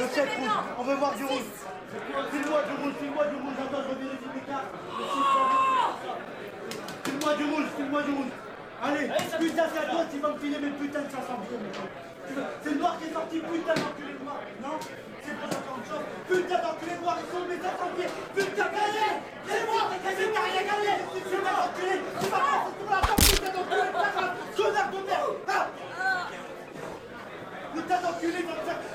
chèque rouge. On veut voir du rouge. File-moi du rouge, attends, je revérifie mes cartes. File-moi du rouge. Allez, putain, c'est à toi, tu vas me filer mes putains de 500 billets. C'est le noir qui est sorti, putain d'enculé de noir. Non, c'est pas encore une chose. Putain d'enculé de noir, ils sont mes 500 billets. Putain, gagné. C'est moi, c'est t'as rien gagné. Putain d'enculé, tu vas pas foutre la table, putain d'enculé de merde. Connard de merde. Putain d'enculé,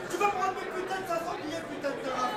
tu vas me rendre mes putains de 500 billets, putain de terrain.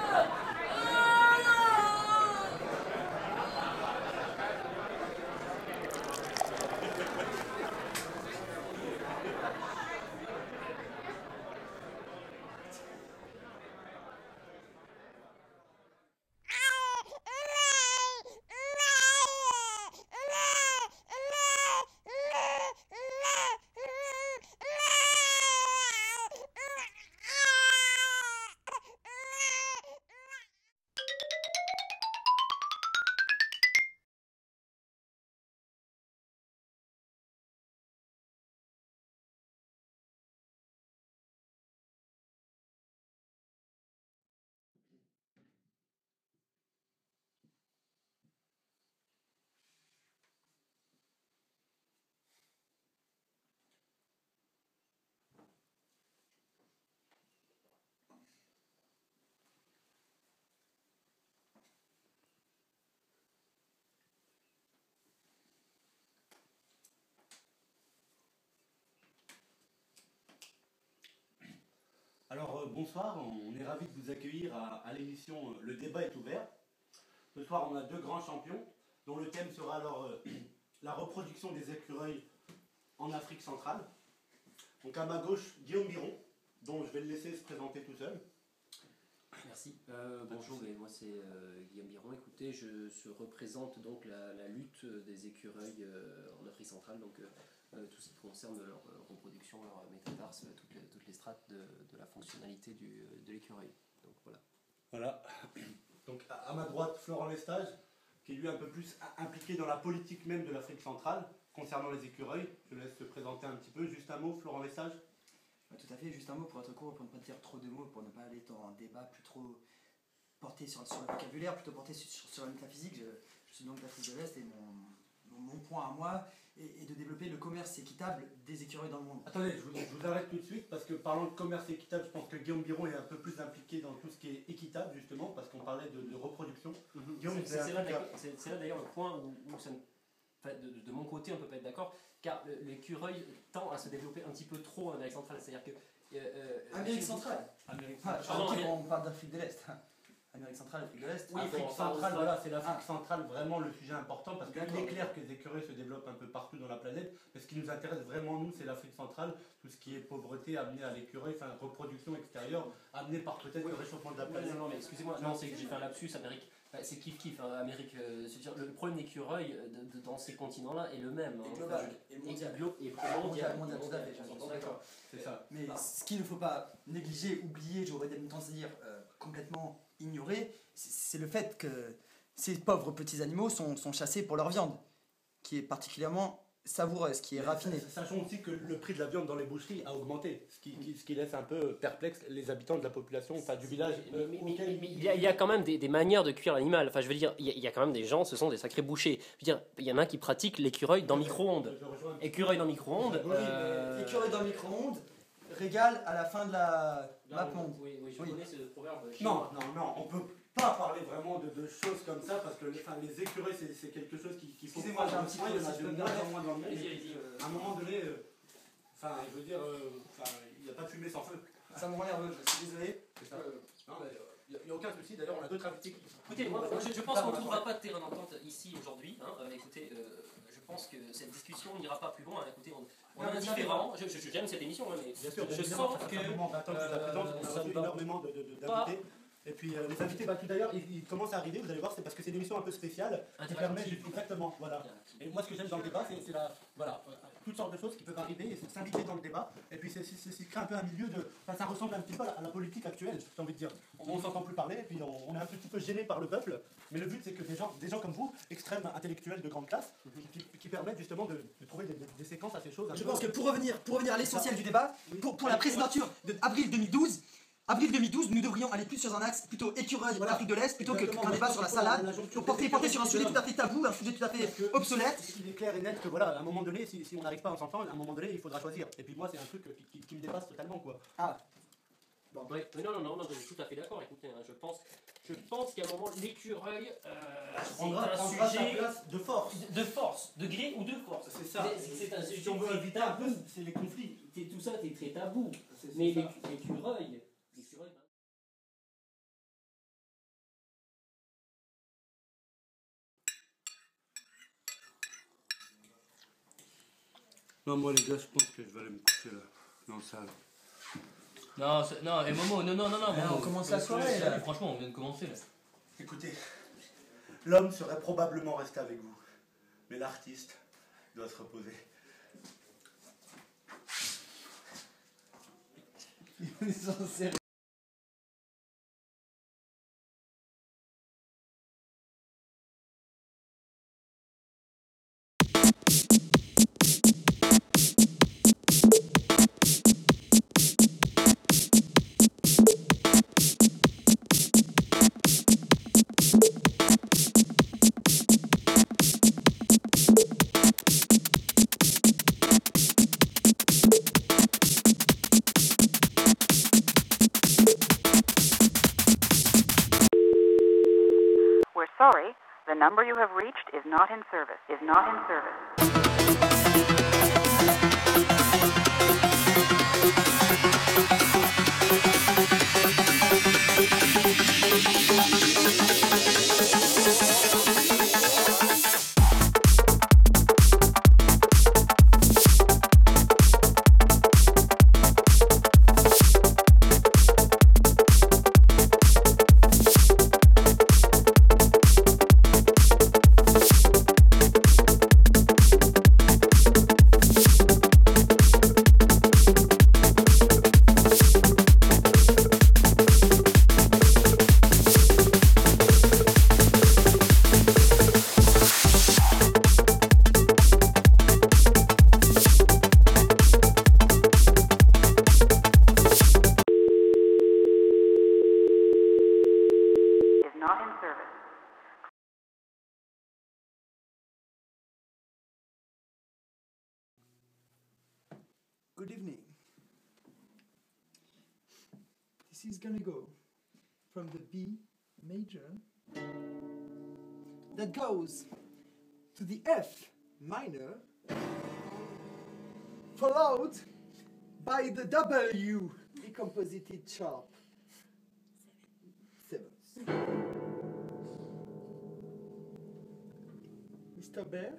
Alors bonsoir, on est ravis de vous accueillir à l'émission Le débat est ouvert. Ce soir on a deux grands champions dont le thème sera alors la reproduction des écureuils en Afrique centrale. Donc à ma gauche Guillaume Biron, dont je vais le laisser se présenter tout seul. Merci. Bonjour, moi c'est Guillaume Biron. Écoutez, je représente donc la lutte des écureuils en Afrique centrale, donc tout ce qui concerne leur reproduction, leur métatarse, toutes les strates de la fonctionnalité de l'écureuil. Donc voilà. Voilà. Donc à ma droite Florent Lestage, qui est lui un peu plus impliqué dans la politique même de l'Afrique centrale concernant les écureuils. Je laisse se présenter un petit peu. Juste un mot, Florent Lestage. Tout à fait, juste un mot pour être court, pour ne pas dire trop de mots, pour ne pas aller dans un débat plus trop porté sur le vocabulaire, plutôt porté sur la métaphysique. Je suis donc d'Afrique de l'Est et mon point à moi est de développer le commerce équitable des écureuils dans le monde. Attendez, je vous arrête tout de suite parce que parlant de commerce équitable, je pense que Guillaume Biron est un peu plus impliqué dans tout ce qui est équitable justement parce qu'on parlait de reproduction. Guillaume, c'est là d'ailleurs le point où ça de mon côté on ne peut pas être d'accord, car l'écureuil tend à se développer un petit peu trop en Amérique centrale, c'est-à-dire que... Amérique centrale. On parle d'Afrique de l'Est. Amérique centrale, Afrique de l'Est. Oui, Afrique centrale, voilà, c'est l'Afrique centrale vraiment le sujet important parce qu'il est clair que les écureuils se développent un peu partout dans la planète, mais ce qui nous intéresse vraiment nous, c'est l'Afrique centrale, tout ce qui est pauvreté amenée à l'écureuil, enfin reproduction extérieure amenée par peut-être le réchauffement de la planète. Non, mais excusez-moi, non, c'est que j'ai fait un lapsus, Amérique. C'est kiff-kiff, hein, Amérique. Le problème d'écureuil dans ces continents-là est le même. Et global. Et mondial. D'accord. C'est ça. Mais ce qu'il ne faut pas négliger, oublier, j'aurais même tendance à dire complètement ignorer, c'est le fait que ces pauvres petits animaux sont chassés pour leur viande, qui est particulièrement savoureuse, qui est raffinée. Sachons aussi que le prix de la viande dans les boucheries a augmenté, ce qui laisse un peu perplexe les habitants de la population, enfin du village. Mais il y a quand même des manières de cuire l'animal. Enfin, je veux dire, il y a quand même des gens, ce sont des sacrés bouchers. Je veux dire, il y en a qui pratiquent l'écureuil dans micro-ondes. Écureuil dans micro-ondes. Écureuil dans les micro-ondes régale à la fin de la map-monde. Oui, je connais ce proverbe. Non, on peut pas parler vraiment de choses comme ça parce que les écureuils c'est quelque chose qui faut. Excusez-moi, j'ai un petit peu de moins en moins dans le monde. Allez-y. À un moment donné, je veux dire, il n'y a pas de fumée sans feu. Ça me rend nerveux, je suis désolé. Non, il n'y a aucun souci, d'ailleurs on a d'autres invités. Écoutez, moi, je pense qu'on ne trouvera pas de terrain d'entente ici aujourd'hui. Écoutez, je pense que cette discussion n'ira pas plus loin. Écoutez, on est indifférents. J'aime cette émission, mais bien sûr, je sens que... on a énormément d'invités. Et puis les invités, tout d'ailleurs, ils commencent à arriver, vous allez voir, c'est parce que c'est une émission un peu spéciale qui permet exactement, voilà. Et moi ce que j'aime dans le débat, c'est toutes sortes de choses qui peuvent arriver et c'est s'inviter dans le débat. Et puis c'est créer un peu un milieu de... ça ressemble un petit peu à la politique actuelle, j'ai envie de dire. On ne s'entend plus parler et puis on est un petit peu gêné par le peuple. Mais le but c'est que des gens comme vous, extrêmes intellectuels de grande classe, qui permettent justement de trouver des séquences à ces choses. Je pense que pour revenir à l'essentiel du débat, pour la présidence d'avril 2012, avril 2012, nous devrions aller plus sur un axe plutôt écureuil Afrique de l'Est plutôt qu'un débat sur la salade. Donc porter sur un sujet tout à fait tabou, un sujet tout à fait obsolète. Il est clair et net que voilà, à un moment donné, si on n'arrive pas à s'entendre, à un moment donné, il faudra choisir. Et puis moi, c'est un truc qui me dépasse totalement, quoi. Ah. Bon. Ouais, non, je suis tout à fait d'accord. Écoutez, hein, je pense qu'à un moment, l'écureuil, c'est un sujet de force. De force, de gré ou de force. C'est ça. C'est un sujet. Si on veut éviter un peu, c'est les conflits. Tout ça, c'est très tabou. Mais l'écureuil. Non, moi les gars, je pense que je vais aller me coucher là, dans le salle. Non, et Momo, non. On commence la soirée là. Franchement, on vient de commencer là. Écoutez, l'homme serait probablement resté avec vous, mais l'artiste doit se reposer. On est censé... Sorry, the number you have reached is not in service. Good evening. This is gonna go from the B major that goes to the F minor, followed by the W decomposited sharp sevenths. Mr. Bear?